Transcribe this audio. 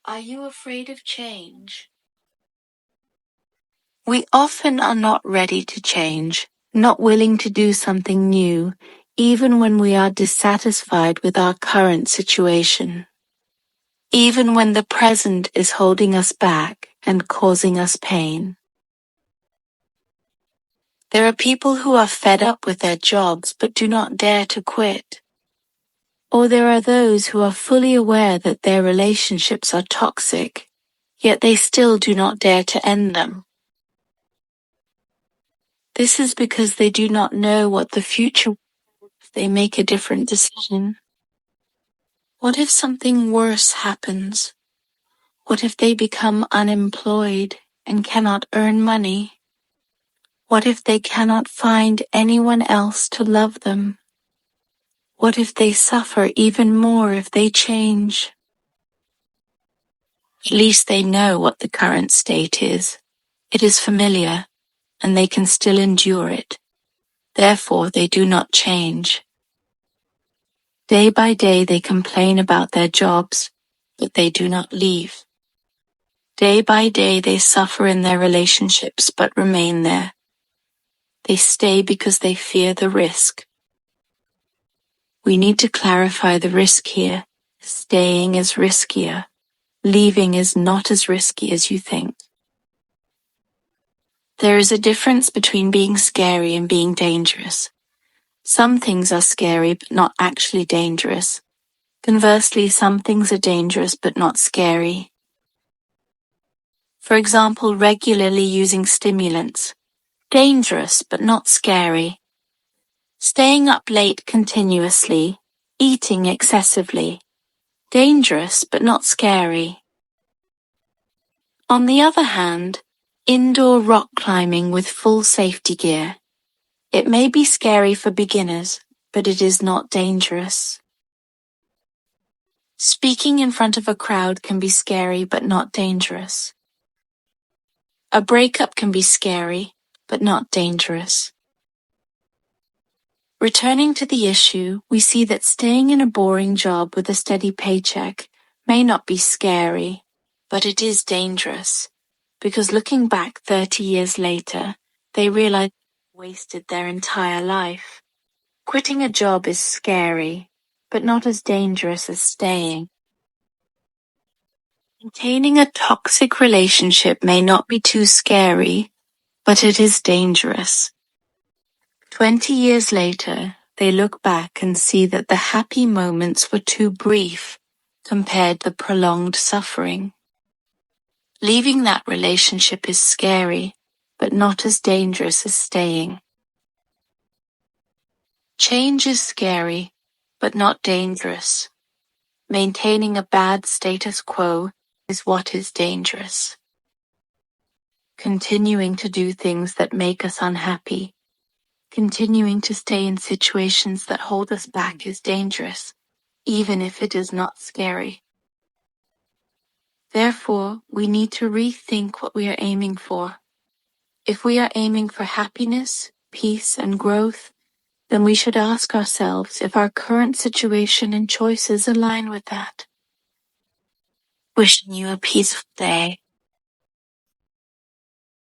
Are you afraid of change? We often are not ready to change, not willing to do something new, even when we are dissatisfied with our current situation. Even when the present is holding us back and causing us pain. There are people who are fed up with their jobs but do not dare to quit. Or there are those who are fully aware that their relationships are toxic, yet they still do not dare to end them. This is because they do not know what the future will hold if they make a different decision. What if something worse happens? What if they become unemployed and cannot earn money? What if they cannot find anyone else to love them? What if they suffer even more if they change? At least they know what the current state is. It is familiar, and they can still endure it. Therefore, they do not change. Day by day they complain about their jobs, but they do not leave. Day by day they suffer in their relationships, but remain there. They stay because they fear the risk. We need to clarify the risk here. Staying is riskier. Leaving is not as risky as you think. There is a difference between being scary and being dangerous. Some things are scary but not actually dangerous. Conversely, some things are dangerous but not scary. For example, regularly using stimulants. Dangerous but not scary. Staying up late continuously. Eating excessively. Dangerous but not scary. On the other hand, indoor rock climbing with full safety gear. It may be scary for beginners, but it is not dangerous. Speaking in front of a crowd can be scary but not dangerous. A breakup can be scary, but not dangerous. Returning to the issue, we see that staying in a boring job with a steady paycheck may not be scary, but it is dangerous, because looking back 30 years later, they realize they wasted their entire life. Quitting a job is scary, but not as dangerous as staying. Maintaining a toxic relationship may not be too scary, but it is dangerous. 20 years later, they look back and see that the happy moments were too brief compared to the prolonged suffering. Leaving that relationship is scary, but not as dangerous as staying. Change is scary, but not dangerous. Maintaining a bad status quo is what is dangerous. Continuing to do things that make us unhappy, continuing to stay in situations that hold us back is dangerous, even if it is not scary. Therefore, we need to rethink what we are aiming for. If we are aiming for happiness, peace, and growth, then we should ask ourselves if our current situation and choices align with that. Wishing you a peaceful day.